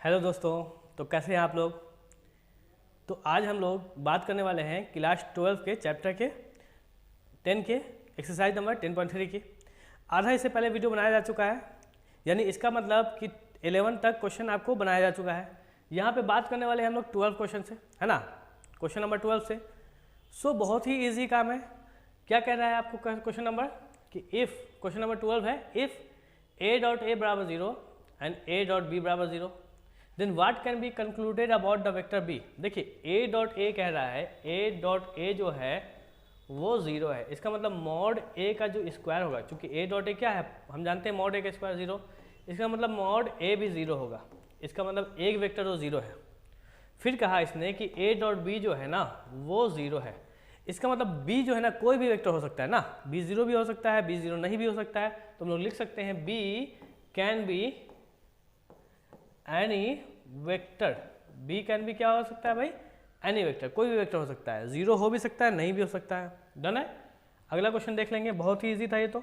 Hello दोस्तों, तो कैसे हैं आप लोग। तो आज हम लोग बात करने वाले हैं क्लास 12 के चैप्टर के 10 के एक्सरसाइज नंबर 10.3 की। आधा इससे पहले वीडियो बनाया जा चुका है, यानी इसका मतलब कि 11 तक क्वेश्चन आपको बनाया जा चुका है। यहाँ पे बात करने वाले हैं हम लोग 12 क्वेश्चन से, है ना, क्वेश्चन नंबर 12 से। सो बहुत ही ईजी काम है। क्या कह रहा है आपको क्वेश्चन नंबर कि इफ़, क्वेश्चन नंबर 12 है, इफ़ a डॉट ए बराबर 0 एंड a डॉट बी बराबर 0 then what can be concluded about the vector B. देखिए a डॉट ए कह रहा है, a डॉट ए जो है वो 0 है। इसका मतलब मॉड a का जो स्क्वायर होगा, क्योंकि a डॉट ए क्या है, हम जानते हैं मॉड a का स्क्वायर 0, इसका मतलब मॉड a भी 0 होगा। इसका मतलब एक वेक्टर वो 0 है। फिर कहा इसने कि a डॉट बी जो है ना वो 0 है। इसका मतलब b जो है ना कोई भी वेक्टर हो सकता है ना, b 0 भी हो सकता है, b 0 नहीं भी हो सकता है। तो हम लोग लिख सकते हैं b can be any vector. b can be क्या हो सकता है भाई, एनी वेक्टर, कोई भी वेक्टर हो सकता है, 0 हो भी सकता है, नहीं भी हो सकता है। डन है। अगला क्वेश्चन देख लेंगे, बहुत ही इजी था ये तो।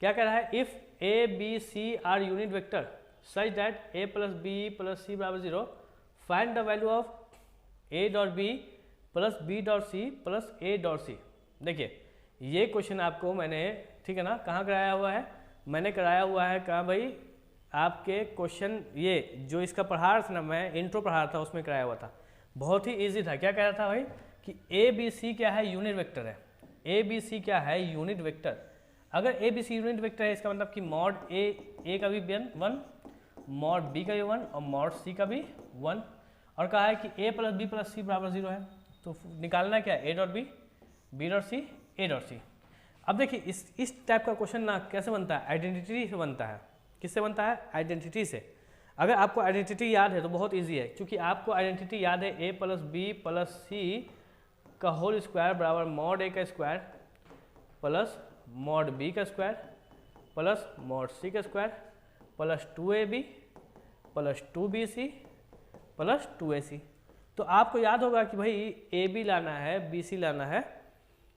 क्या कह रहा है, if a b c are unit vector such that a plus B plus C बराबर 0 find the value of a dot B plus B dot C plus A dot C. देखिए ये क्वेश्चन आपको मैंने, ठीक है ना, कहाँ कराया हुआ है, मैंने कराया हुआ है कहाँ भाई, आपके क्वेश्चन ये जो इसका पढ़ा रहा था ना, मैं इंट्रो पढ़ा रहा था उसमें कराया हुआ था। बहुत ही इजी था। क्या कह रहा था भाई कि ए बी सी क्या है, यूनिट वेक्टर है। ए बी सी क्या है, यूनिट वेक्टर। अगर A B C unit vector है, इसका मतलब कि मॉड ए का भी 1, मॉड बी का भी 1 और मॉड सी का भी 1। और कहा है कि A plus B plus C बराबर 0 है। तो निकालना क्या है, A dot B dot C, A dot C. अब देखिए इस टाइप का क्वेश्चन ना कैसे बनता है, आइडेंटिटी से बनता है। किससे बनता है, आइडेंटिटी से। अगर आपको आइडेंटिटी याद है तो बहुत इजी है, क्योंकि आपको आइडेंटिटी याद है ए प्लस बी प्लस सी का होल स्क्वायर बराबर मॉड ए का स्क्वायर प्लस मॉड बी का स्क्वायर प्लस मॉड सी का square plus 2ab plus 2bc plus 2ac। तो आपको याद होगा कि भाई ए बी लाना है, बी सी लाना है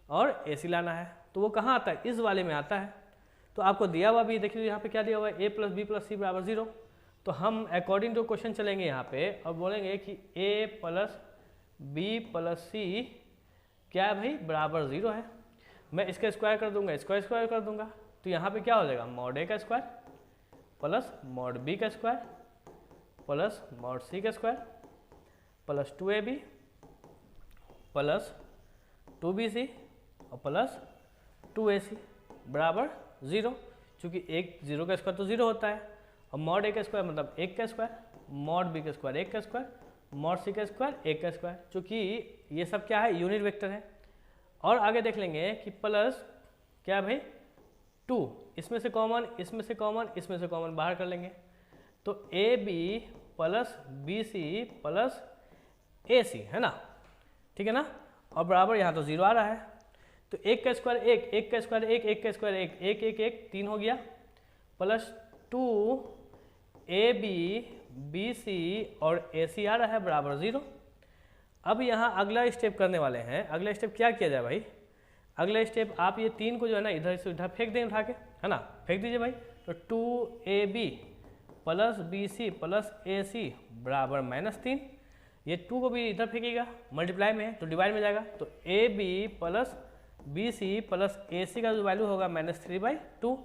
और ए सी लाना है। तो वो कहाँ आता है, इस वाले में आता है। तो आपको दिया हुआ भी, देखिए यहाँ पे क्या दिया हुआ है, ए प्लस बी प्लस सी बराबर 0। तो हम अकॉर्डिंग टू क्वेश्चन चलेंगे यहाँ पे और बोलेंगे कि ए प्लस बी प्लस सी क्या है भाई, बराबर 0 है। मैं इसका स्क्वायर कर दूंगा, इसका स्क्वायर कर दूंगा। तो यहाँ पे क्या हो जाएगा, मॉड ए का स्क्वायर प्लस मॉड बी का स्क्वायर प्लस मॉड सी का square plus 2ab plus 2bc और प्लस 2ac बराबर 0। चूँकि एक 0 का स्क्वायर तो 0 होता है, और मॉड ए का स्क्वायर मतलब 1 का स्क्वायर, मॉड बी का स्क्वायर 1 का स्क्वायर, मॉड सी का स्क्वायर 1 का स्क्वायर। चूँकि ये सब क्या है, यूनिट वेक्टर है। और आगे देख लेंगे कि प्लस क्या भाई 2, इसमें से कॉमन, इसमें से कॉमन, इसमें से कॉमन बाहर कर लेंगे। तो A B plus B C plus A C, है ना, ठीक है ना। और बराबर यहाँ तो 0 आ रहा है। तो 1 का स्क्वायर 1, 1 का स्क्वायर 1, 1 का स्क्वायर 1, 1 1 1 3 हो गया, प्लस 2ab bc और ac आ रहा है बराबर 0। अब यहाँ अगला स्टेप करने वाले हैं। अगला स्टेप क्या किया जाए भाई, अगला स्टेप आप ये 3 को जो है ना इधर से उधर फेंक दें उठा के, है ना, फेंक दीजिए भाई। तो 2ab plus bc plus ac बराबर -3। ये 2 को भी इधर फेंकेगा, मल्टीप्लाई में है तो डिवाइड में जाएगा। तो ab plus bc plus ac का जो वैल्यू होगा -3/2।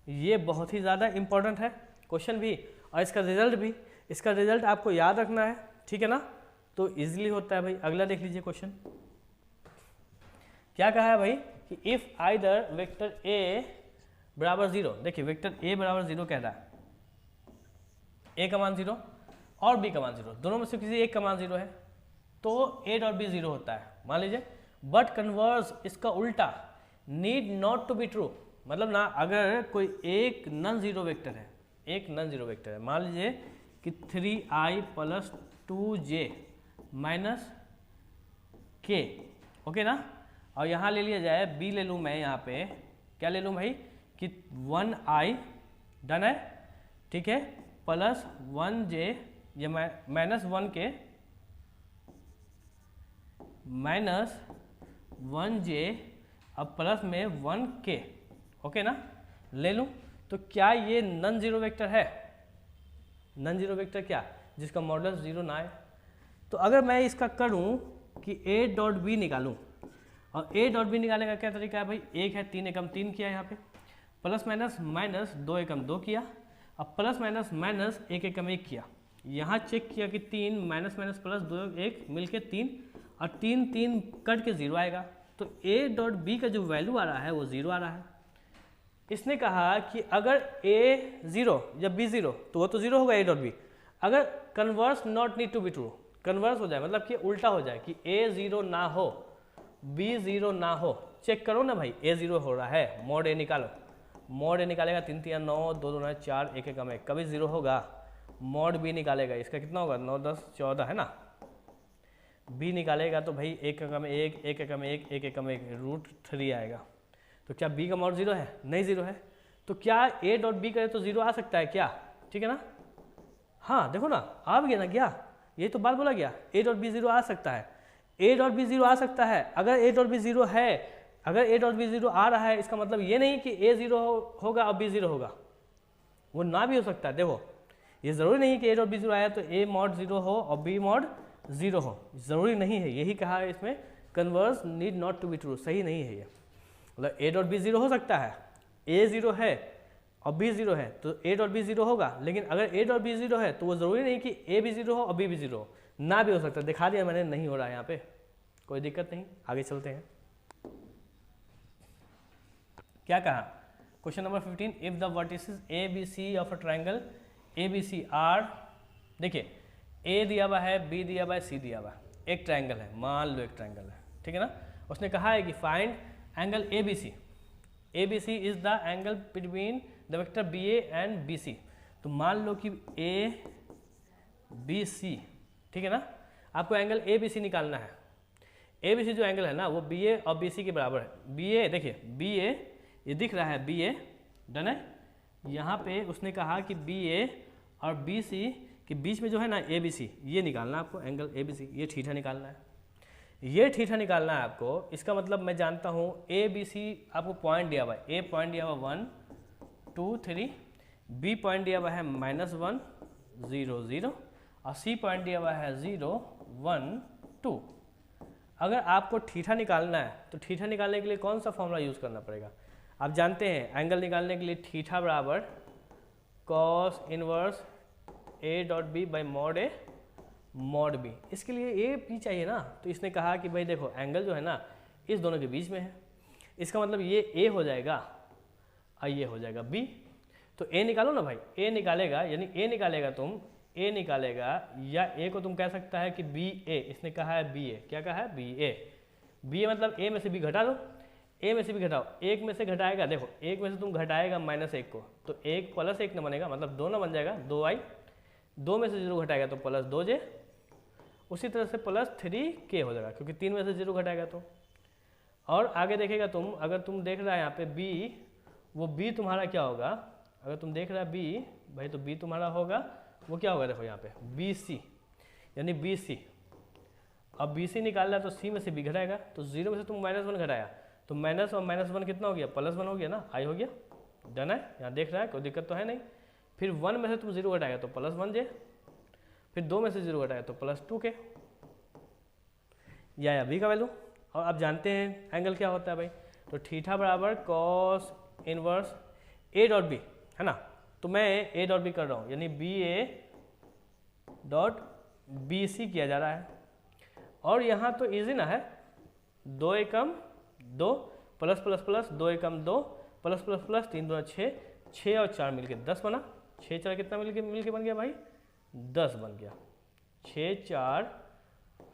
ये बहुत ही ज़्यादा इंपॉर्टेंट है क्वेश्चन भी, और इसका रिजल्ट भी। इसका रिजल्ट आपको याद रखना है, ठीक है ना, तो इजीली होता है भाई। अगला देख लीजिए क्वेश्चन क्या कहा है भाई कि इफ़ आइदर वेक्टर a बराबर 0, देखिए वेक्टर a बराबर 0 कह रहा है, a का मान 0 और b का मान 0, दोनों में से किसी एक का मान 0 है, तो a डॉट बी 0 होता है मान लीजिए। बट कन्वर्स, इसका उल्टा, need not to be true. मतलब ना, अगर कोई एक नॉन जीरो वेक्टर है, एक नॉन जीरो वेक्टर है, मान लीजिए कि 3i plus 2j minus k, okay ना। और यहाँ ले लिया जाए b ले लूँ मैं, यहाँ पे क्या ले लूँ भाई कि 1i, डन है, ठीक है, प्लस 1j, ये माइनस 1k माइनस 1j अब प्लस में 1k, ओके ना, ले लूँ। तो क्या ये नॉन जीरो वेक्टर है, नॉन जीरो वेक्टर क्या, जिसका मॉडुलस 0 ना आए। तो अगर मैं इसका करूं कि a डॉट बी निकालूं, और a डॉट बी निकालने का क्या तरीका है भाई, 1 है 3 एकम 3 किया यहाँ पे, प्लस माइनस माइनस 2 एकम 2 किया, अब प्लस माइनस माइनस 1 एकम 1 किया, यहाँ चेक किया कि 3 माइनस माइनस प्लस 2 1 मिलके 3, और 3 3 कट के 0 आएगा। तो a डॉट बी का जो वैल्यू आ रहा है वो 0 आ रहा है। इसने कहा कि अगर a 0 या b 0 तो वो तो 0 होगा a डॉट बी। अगर converse not need to be true, converse हो जाए मतलब कि उल्टा हो जाए कि a 0 ना हो b 0 ना हो, चेक करो ना भाई, a 0 हो रहा है, मॉड a निकालो, मॉड a निकालेगा 3 3 9 2 2 4 1 एकम 1 कभी 0 होगा। मॉड b निकालेगा, इसका कितना होगा 9 10 14 है ना, b निकालेगा तो भाई 1 एकम 1 1 एकम 1 1 एकम 1 √3 आएगा। तो क्या b का मॉड 0 है? नहीं 0 है। तो क्या a डॉट बी करे तो 0 आ सकता है क्या? ठीक है ना, हाँ देखो ना आ गया ना, क्या ये तो बात बोला गया, a डॉट बी 0 आ सकता है, a डॉट बी 0 आ सकता है। अगर a डॉट बी 0 है, अगर a डॉट बी 0 आ रहा है, इसका मतलब ये नहीं कि a 0 होगा और b 0 होगा, वो ना भी हो सकता है। देखो ये जरूरी नहीं कि a डॉट बी 0 आया तो a मॉड 0 हो और b मॉड 0 हो, जरूरी नहीं है। यही कहा है इसमें, converse need not to be true, सही नहीं है ये। मतलब a डॉट बी 0 हो सकता है, a 0 है और b 0 है तो a डॉट बी 0 होगा, लेकिन अगर a डॉट बी 0 है तो वो जरूरी नहीं कि a भी 0 हो और b भी 0 हो, ना भी हो सकता है। दिखा दिया मैंने, नहीं हो रहा है यहाँ पे, कोई दिक्कत नहीं, आगे चलते हैं। क्या कहा question number 15, if the vertices A B C of a triangle A B C are, देखिए ए दिया हुआ है, बी दिया हुआ है, सी दिया हुआ है, एक ट्राइंगल है, मान लो एक ट्राइंगल है, ठीक है ना। उसने कहा है कि find angle A B C, A B C is the angle between the vector B A and B C. तो मान लो कि ए बी सी, ठीक है ना, आपको एंगल ए बी सी निकालना है। ए बी सी जो एंगल है ना वो बी ए और बी सी के बराबर है। बी ए देखिए, बी ए ये दिख रहा है, बी ए डन है। यहाँ पे उसने कहा कि बी ए और बी सी के बीच में जो है ना ए बी सी, ये निकालना है आपको एंगल ए बी सी, ये थीटा निकालना है, ये थीटा निकालना है आपको। इसका मतलब मैं जानता हूँ ए बी सी आपको पॉइंट दिया हुआ है, ए पॉइंट दिया हुआ 1 2 3, बी पॉइंट दिया हुआ है -1 0 0 और सी पॉइंट दिया हुआ है 0 1 2। अगर आपको थीटा निकालना है तो थीटा निकालने के लिए कौन सा फॉर्मूला यूज़ करना पड़ेगा? आप जानते हैं एंगल निकालने के लिए थीटा बराबर cos inverse A dot B by mod A mod B. इसके लिए ए बी चाहिए ना, तो इसने कहा कि भाई देखो एंगल जो है ना इस दोनों के बीच में है, इसका मतलब ये ए हो जाएगा और ये हो जाएगा बी। तो ए निकालो ना भाई, ए निकालेगा यानी ए निकालेगा तुम, ए निकालेगा या ए को तुम कह सकता है कि बी ए, इसने कहा है बी ए, क्या कहा है बी ए, बी ए मतलब ए में से बी घटा दो, ए में से भी घटाओ, एक में से घटाएगा, देखो एक में से तुम घटाएगा -1 को तो 1 + 1 न बनेगा, मतलब 2 न बन जाएगा, 2i, 2 में से 0 घटाएगा तो +2j, उसी तरह से +3k हो जाएगा क्योंकि 3 में से 0 घटाएगा तो। और आगे देखेगा तुम, अगर तुम देख रहा है यहाँ पे b, वो b तुम्हारा क्या होगा, अगर तुम देख रहा है b भाई तो b तुम्हारा होगा वो क्या होगा, देखो यहाँ पे BC यानी BC। अब BC निकाल रहा है तो C में से b घटाएगा, तो 0 में से तुम -1 घटाया तो माइनस और -1 कितना हो गया, +1 हो गया ना, आई हो गया, डन है। यहाँ देख रहा है कोई दिक्कत तो है नहीं। फिर 1 में से तुम 0 घटाएगा तो +1j, फिर 2 में से 0 घटाएगा तो +2k, या बी का वैल्यू। और आप जानते हैं एंगल क्या होता है भाई, तो थीटा बराबर cos inverse A dot B है ना, तो मैं ए डॉट बी कर रहा हूँ यानी B A dot B C किया जा रहा है। और यहाँ तो इजी ना है, 2 एकम 2 प्लस प्लस प्लस 2 एकम 2 प्लस प्लस प्लस 3 2 6, 6 और 4 मिलके 10 बना, 6 4 कितना मिलके बन गया भाई 10 बन गया, 6 4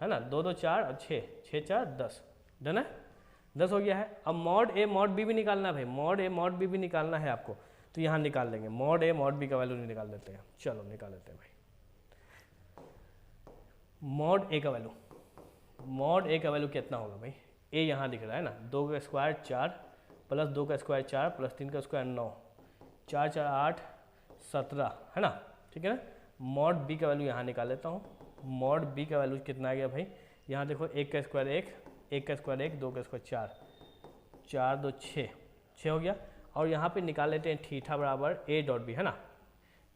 है ना, 2 2 4 और 6 6 4 10, डन है, 10 हो गया है। अब मॉड ए मॉड बी भी निकालना है भाई, मॉड ए मॉड बी भी निकालना है आपको, तो यहाँ निकाल लेंगे, मॉड ए मॉड बी का वैल्यू नहीं निकाल देते हैं, चलो निकाल लेते हैं भाई। मॉड ए का वैल्यू, मॉड ए का वैल्यू कितना होगा भाई, ए यहाँ दिख रहा है ना, 2 का स्क्वायर 4 प्लस 2 का स्क्वायर 4 प्लस 3 का स्क्वायर 9, 4 4 8 17 है ना, ठीक है ना। मॉड बी का वैल्यू यहाँ निकाल लेता हूँ, मॉड बी का वैल्यू कितना आ गया भाई, यहाँ देखो 1 का स्क्वायर 1, 1 का स्क्वायर 1, 2 का स्क्वायर 4, 4 2 6 हो गया। और यहाँ पे निकाल लेते हैं थीटा बराबर ए डॉट बी है ना,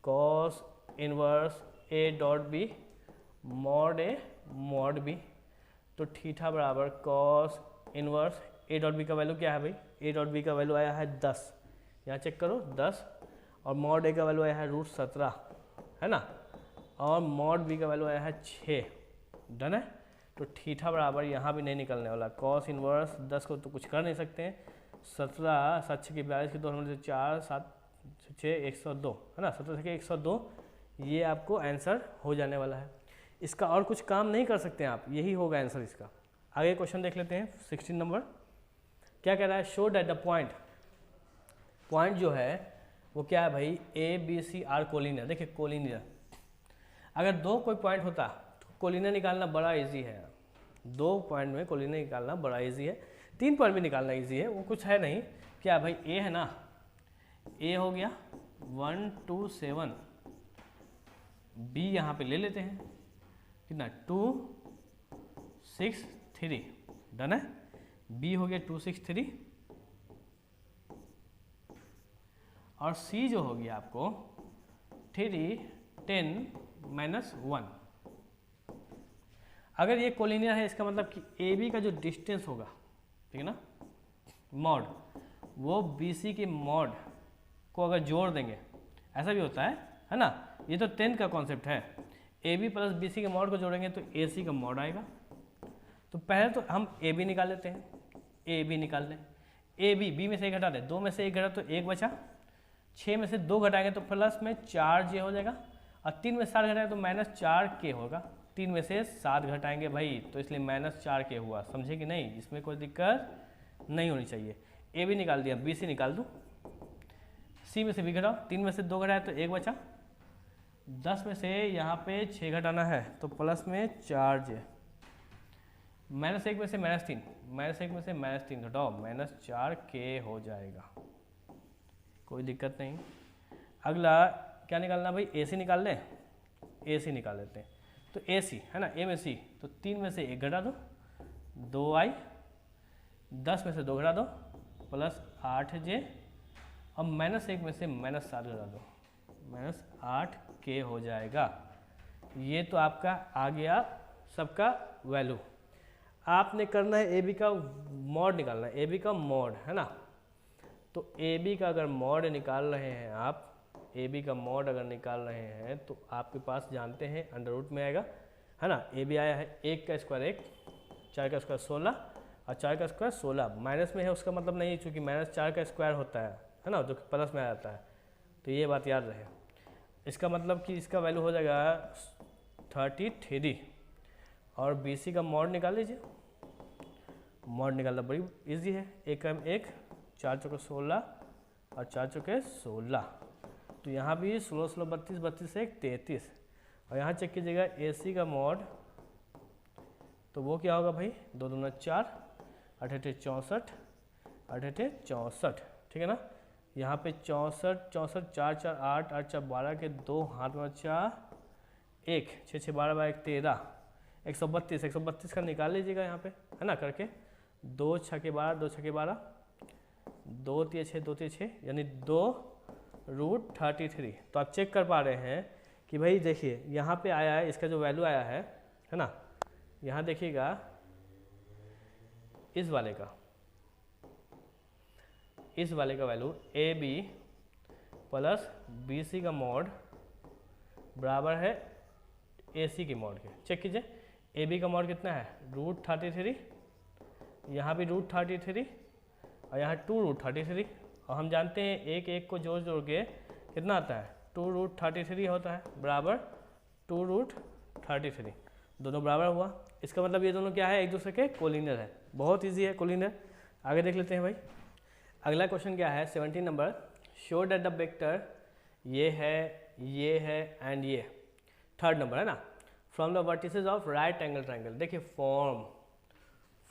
cos inverse A dot B mod A mod B, तो थीटा बराबर cos inverse A dot B का वैल्यू क्या है भाई, ए डॉट बी का वैल्यू आया है 10, यहाँ चेक करो 10, और मॉड ए का वैल्यू आया है √17 है ना, और मॉड बी का वैल्यू आया है 6। डन है। तो थीटा बराबर यहाँ भी नहीं निकलने वाला, कॉस इनवर्स 10 को तो कुछ कर नहीं सकते हैं, 17 7 6 42 के 2 4 7 6 102 है ना, 17 के 102, ये आपको आंसर हो जाने वाला है। इसका और कुछ काम नहीं कर सकते हैं आप, यही होगा आंसर इसका। आगे क्वेश्चन देख लेते हैं 16 नंबर। क्या कह रहा है, show that the point, point जो है वो क्या है भाई, A B C are collinear. देखिए कोलिनियर, अगर दो कोई पॉइंट होता तो कोलिनियर निकालना बड़ा इजी है, 2 पॉइंट में कोलिनियर निकालना बड़ा इजी है, 3 पॉइंट भी निकालना इजी है, वो कुछ है नहीं। क्या भाई, ए है ना, ए हो गया 1 2 7, बी यहाँ पे ले लेते हैं, कितना 2 6 3, डन है, बी हो गया 2 6 3, और सी जो हो गया आपको 3 10 -1। अगर ये कोलिनियर है इसका मतलब कि ए बी का जो डिस्टेंस होगा, ठीक है ना, मॉड, वो बी सी के मॉड को अगर जोड़ देंगे, ऐसा भी होता है ना, ये तो 10 का कॉन्सेप्ट है, A B plus B C के मॉड को जोड़ेंगे तो ए सी का मॉड आएगा। तो पहले तो हम ए बी निकाल लेते हैं, ए बी निकाल लें, ए बी, बी में से 1 घटा दें, 2 में से 1 घटा तो 1 बचा, 6 में से 2 घटाएंगे तो प्लस में 4 जे हो जाएगा, और 3 में 7 घटाएंगे तो -4 के होगा, 3 में से 7 घटाएंगे भाई, तो इसलिए -4 के हुआ, समझे कि नहीं, इसमें कोई दिक्कत नहीं होनी चाहिए। ए बी निकाल दिया, बी सी निकाल दूँ, सी में से बी घटाओ, 3 में से 2 घटाए तो 1 बचा, 10 में से यहाँ पे 6 घटाना है तो प्लस में 4 जे, -1 में से -3, -1 में से -3 घटाओ, -4 के हो जाएगा, कोई दिक्कत नहीं। अगला क्या निकालना भाई, ए सी निकाल लें, ए सी निकाल लेते हैं, तो ए सी है ना, ए में सी, तो 3 में से 1 घटा दो, 2 आई, 10 में से 2 घटा दो प्लस 8 जे, और -1 में से -7 घटा दो, -8 के हो जाएगा। ये तो आपका आ गया सबका वैल्यू। आपने करना है ए बी का मॉड निकालना है, ए बी का मॉड है ना, तो ए बी का अगर मॉड निकाल रहे हैं आप, ए बी का मॉड अगर निकाल रहे हैं तो आपके पास जानते हैं अंडर रूट में आएगा, है ना, ए बी आया है 1 का स्क्वायर 1, 4 का स्क्वायर 16, और 4 का स्क्वायर 16, माइनस में है उसका मतलब नहीं, चूँकि -4 का स्क्वायर होता है ना, जो कि प्लस में आ जाता है, तो ये बात याद रहे। इसका मतलब कि इसका वैल्यू हो जाएगा 33, और बी सी का मॉड निकाल लीजिए, मॉड निकालना बड़ी इजी है, 1 का 1, 4 चौके 16 और 4 चौके 16, तो यहाँ भी 16 16 32 32 से 1 33, और यहाँ चेक कीजिएगा ए सी का मॉड, तो वो क्या होगा भाई, 2 दूना 4, 8 8 64, 8 8 64, ठीक है ना, यहाँ पे 64 64, 4 4 8 8 4 12 के 2 हाथ में बचा 1, 6 6 12 1 13, 132 का निकाल लीजिएगा यहाँ पे, है ना, करके 2 6 के 12, 2 6 के 12, 2 3 6 2 3 6, यानी 2√33। तो आप चेक कर पा रहे हैं कि भाई देखिए यहाँ पे आया है, इसका जो वैल्यू आया है ना, यहाँ देखिएगा इस वाले का value A B plus B C का मॉड बराबर है ए सी के मॉड के। चेक कीजिए, ए बी का मॉड कितना है, √33, यहाँ भी √33, और यहाँ 2√33, और हम जानते हैं एक एक को जोड़ जोड़ के कितना आता है, 2√33 होता है, बराबर 2√33, दोनों बराबर हुआ। इसका मतलब ये दोनों क्या है, एक दूसरे के कोलिनियर है, बहुत इजी है कोलिनियर। आगे देख लेते हैं भाई, अगला क्वेश्चन क्या है 17 number, show that the vector, ये है एंड ये, थर्ड नंबर है ना, from the vertices of right angle triangle. देखिए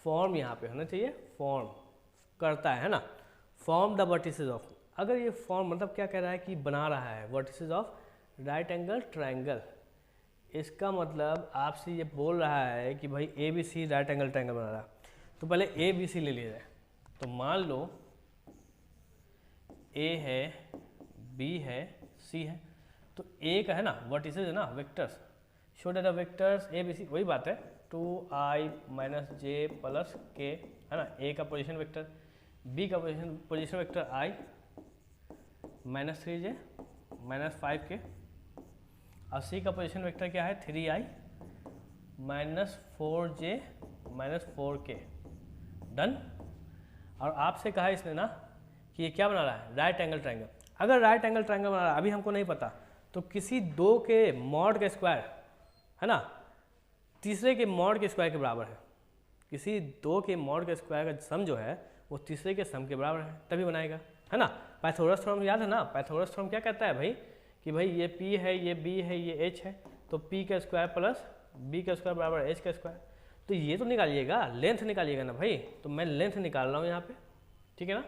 फॉर्म यहाँ पे होना चाहिए, फॉर्म करता है ना, फॉर्म द वर्टिसेस ऑफ, अगर ये फॉर्म मतलब क्या कह रहा है कि बना रहा है vertices of right angle triangle, इसका मतलब आपसे ये बोल रहा है कि भाई A B C right angle triangle बना रहा है। तो पहले ए बी सी ले लिया जाए, तो मान लो ए है, बी है, सी है, तो ए का है ना वर्टिसेस है ना vectors, show that the vectors A B C, वही बात है 2i माइनस जे प्लस के, है ना। ए का पोजीशन वेक्टर, बी का position vector i minus 3j minus 5k, और सी का पोजीशन वेक्टर क्या है 3i minus 4j minus 4k। Done. और आपसे कहा इसने ना कि ये क्या बना रहा है, राइट एंगल ट्रायंगल। अगर राइट एंगल ट्रायंगल बना रहा है, अभी हमको नहीं पता, तो किसी दो के मॉड का स्क्वायर, है ना, तीसरे के मॉड के स्क्वायर के बराबर है। किसी दो के मॉड के स्क्वायर का सम जो है वो तीसरे के सम के बराबर है, तभी बनाएगा, है ना। पाइथागोरस थ्योरम याद है ना, पाइथागोरस थ्योरम क्या कहता है भाई कि भाई ये p है, ये b है, ये h है, तो p का स्क्वायर प्लस b का स्क्वायर बराबर h का स्क्वायर। तो ये तो निकालिएगा, लेंथ निकालिएगा ना भाई। तो मैं लेंथ निकाल रहा हूँ यहाँ पे, ठीक है ना।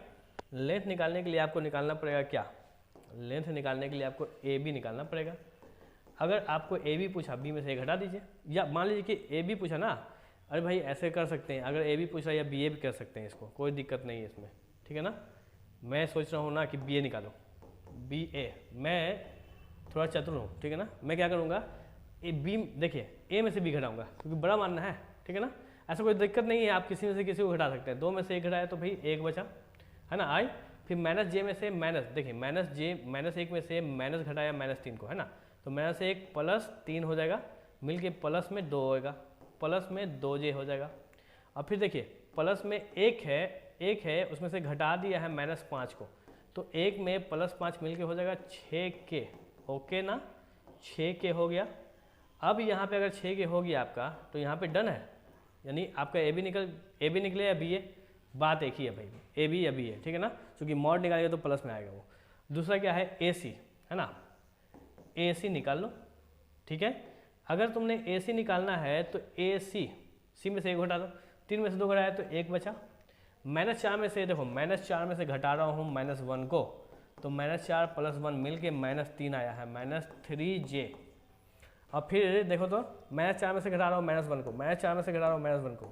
लेंथ निकालने के लिए आपको निकालना पड़ेगा क्या, लेंथ निकालने के लिए आपको ए बी निकालना पड़ेगा। अगर आपको ए बी पूछा, बी में से घटा दीजिए, या मान लीजिए कि ए बी पूछा ना, अरे भाई ऐसे कर सकते हैं, अगर ए बी पूछा या बी ए भी कर सकते हैं, इसको कोई दिक्कत नहीं है इसमें, ठीक है ना। मैं सोच रहा हूँ ना कि बी ए निकालो, बी ए, मैं थोड़ा चतुर हूँ, ठीक है ना। मैं क्या करूँगा, ए बी, देखिए ए में से बी घटाऊँगा क्योंकि बड़ा मानना है, ठीक है ना। ऐसा कोई दिक्कत नहीं है, आप किसी में से किसी को घटा सकते हैं। दो में से एक घटाया तो भाई एक बचा, है ना, आई। फिर माइनस जे में से माइनस, देखिए माइनस जे, माइनस 1 में से माइनस घटाया माइनस 3 को, है ना, तो माइनस 1 प्लस 3 हो जाएगा, मिल के प्लस में 2 होएगा, प्लस में 2j हो जाएगा। अब फिर देखिए प्लस में एक है उसमें से घटा दिया है माइनस 5 को, तो एक में प्लस 5 मिल के हो जाएगा 6k, ओके ना, 6k हो गया। अब यहाँ पे अगर 6k हो गया आपका, तो यहाँ पे डन है, यानी आपका ए बी निकले या बी ए, बात एक ही है भाई, ए बी या बी ए, ठीक है ना, क्योंकि मॉड निकालेगा तो प्लस में आएगा वो। दूसरा क्या है ए सी, है ना, ए सी निकाल लो, ठीक है। अगर तुमने ए सी निकालना है तो ए सी में से एक घटा दो, 3 में से 2 घटाया तो 1 बचा। माइनस 4 में से, देखो माइनस 4 में से घटा रहा हूँ माइनस 1 को, तो माइनस 4 प्लस 1 मिल के माइनस 3 आया है, माइनस 3j। और फिर देखो तो माइनस 4 में से घटा रहा हूँ माइनस 1 को, माइनस 4 में से घटा रहा हूँ माइनस 1 को,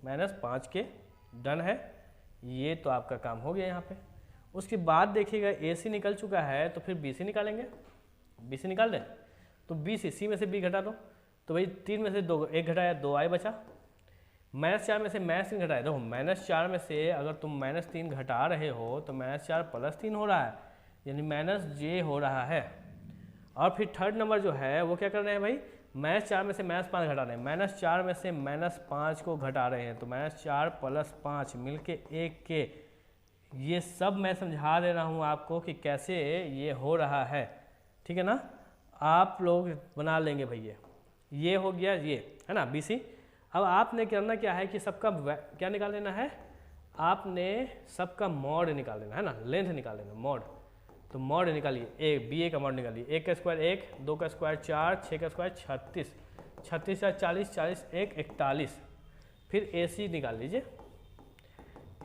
माइनस 5 के। डन है, ये तो आपका काम हो गया यहाँ पे। उसके बाद देखिएगा ए सी निकल चुका है, तो फिर बी सी निकालेंगे, बी सी निकाल दें, तो बी सी में से बी घटा दो, तो भाई 3 में से 2 एक घटाया 2i बचा। माइनस 4 में से माइनस 3 घटाया, देखो माइनस 4 में से अगर तुम माइनस 3 घटा रहे हो तो माइनस 4 प्लस 3 हो रहा है, यानी माइनस j हो रहा है। और फिर थर्ड नंबर जो है वो क्या कर रहे हैं भाई, माइनस 4 में से माइनस 5 घटा रहे हैं, माइनस 4 में से माइनस 5 को घटा रहे हैं, तो माइनस 4 प्लस 5 मिल के 1k। ये सब मैं समझा दे रहा हूँ आपको कि कैसे ये हो रहा है, ठीक है ना। आप लोग बना लेंगे भैया, ये हो गया ये, है ना, बी सी। अब आपने करना क्या है कि सबका क्या निकाल लेना है, आपने सबका मॉड निकाल लेना है ना, लेंथ निकाल लेना, मॉड। तो मॉड निकालिए, ए बी ए का मॉड निकालिए, 1 का स्क्वायर 1, 2 का स्क्वायर 4, 6 का स्क्वायर 36, 36 या 40, 40 1 41। फिर ए सी निकाल लीजिए,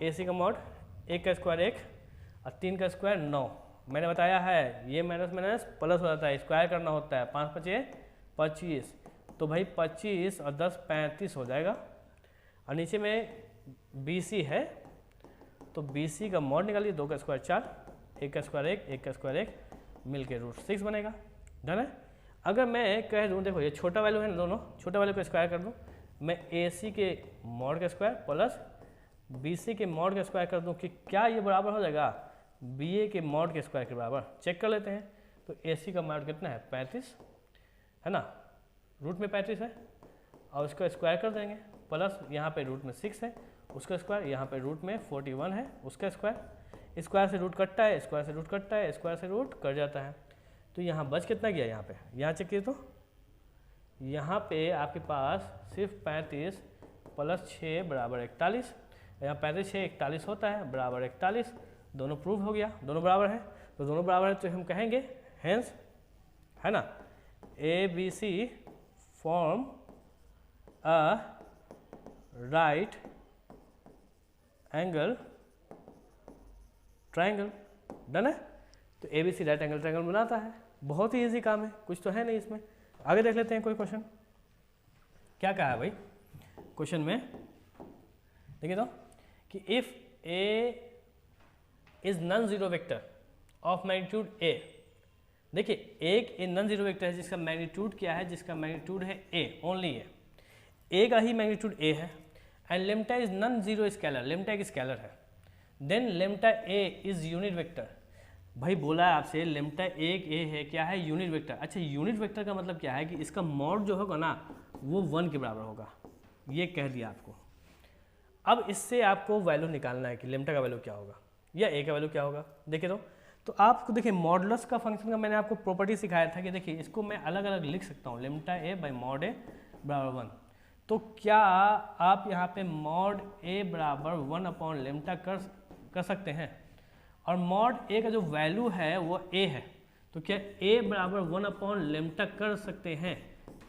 ए सी का मॉड 1 का स्क्वायर 1 और 3 का स्क्वायर 9। मैंने बताया है ये माइनस माइनस प्लस हो जाता है, स्क्वायर करना होता है, 5 5 25, तो भाई 25 और 10 35 हो जाएगा। और नीचे में बी सी है, तो बी सी का मॉड निकालिए, 2 का स्क्वायर 4, 1 का स्क्वायर 1, 1 का स्क्वायर 1, मिल के √6 बनेगा। डन है। अगर मैं कह दूँ, देखो ये छोटा वैल्यू है ना, दोनों छोटा वैल्यू को स्क्वायर कर दूँ, मैं ए सी के मॉड का स्क्वायर प्लस बी सी के मॉड का स्क्वायर कर दूँ, कि क्या ये बराबर हो जाएगा बी ए के मॉड के स्क्वायर के बराबर। चेक कर लेते हैं। तो ए सी का मॉड कितना है 35, है ना, रूट में 35 है, और उसका स्क्वायर कर देंगे, प्लस यहाँ पे रूट में 6 है, उसका स्क्वायर, यहाँ पे रूट में 41 है, उसका स्क्वायर। स्क्वायर से रूट कटता है, स्क्वायर से रूट कटता है, स्क्वायर से रूट कट जाता है। तो यहाँ बच कितना गया, यहाँ पे, यहाँ चेक किए तो यहाँ पे आपके पास सिर्फ 35 प्लस 6 बराबर 41, यहाँ 35 6 41 होता है, बराबर 41। दोनों प्रूव हो गया, दोनों बराबर है। तो दोनों बराबर है तो हम कहेंगे हेंस, है ना, A B C form a right angle triangle. Done है। तो A B C right angle triangle बनाता है। बहुत ही इजी काम है, कुछ तो है नहीं इसमें। आगे देख लेते हैं कोई क्वेश्चन। क्या कहा है भाई क्वेश्चन में, देखिए तो कि if A is non zero vector of magnitude ए। देखिए एक नॉन जीरो वेक्टर है जिसका मैग्नीट्यूड क्या है, जिसका मैग्नीट्यूड है ए, ओनली ए का ही मैग्नीट्यूड ए है। And lambda is non zero scalar, lambda एक स्केलर है। Then lambda A is unit vector. भाई बोला है आपसे लेम्टा एक ए है, क्या है, यूनिट वेक्टर। अच्छा यूनिट वेक्टर का मतलब क्या है कि इसका मॉड जो होगा ना वो 1 के बराबर होगा, ये कह दिया आपको। अब इससे आपको वैल्यू निकालना है कि लेम्टा का वैल्यू क्या होगा या ए का वैल्यू क्या होगा। देखिए तो आपको देखिए मॉडुलस का फंक्शन का मैंने आपको प्रॉपर्टी सिखाया था कि देखिए इसको मैं अलग अलग लिख सकता हूँ, लेम्टा ए बाई मॉड ए बराबर 1। तो क्या आप यहाँ पे मॉड ए बराबर 1 अपॉन लेम्टा कर सकते हैं, और मॉड ए का जो वैल्यू है वो ए है, तो क्या ए बराबर 1 अपॉन लेम्टा कर सकते हैं,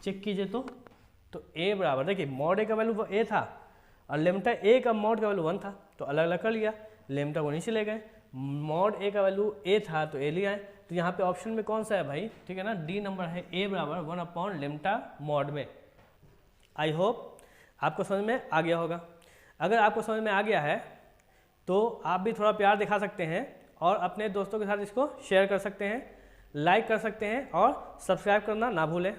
चेक कीजिए। तो ए बराबर देखिए मॉड ए का वैल्यू वो ए था और लेम्टा ए का मॉड का वैल्यू 1 था, तो अलग अलग कर लिया, लेम्टा को नीचे ले गए, मॉड ए का वैल्यू ए था तो ए ले आए। तो यहाँ पे ऑप्शन में कौन सा है भाई, ठीक है ना, डी नंबर है, ए बराबर 1 अपॉन लेम्टा मॉड में। आई होप आपको समझ में आ गया होगा। अगर आपको समझ में आ गया है तो आप भी थोड़ा प्यार दिखा सकते हैं और अपने दोस्तों के साथ इसको शेयर कर सकते हैं, लाइक कर सकते हैं और सब्सक्राइब करना ना भूलें।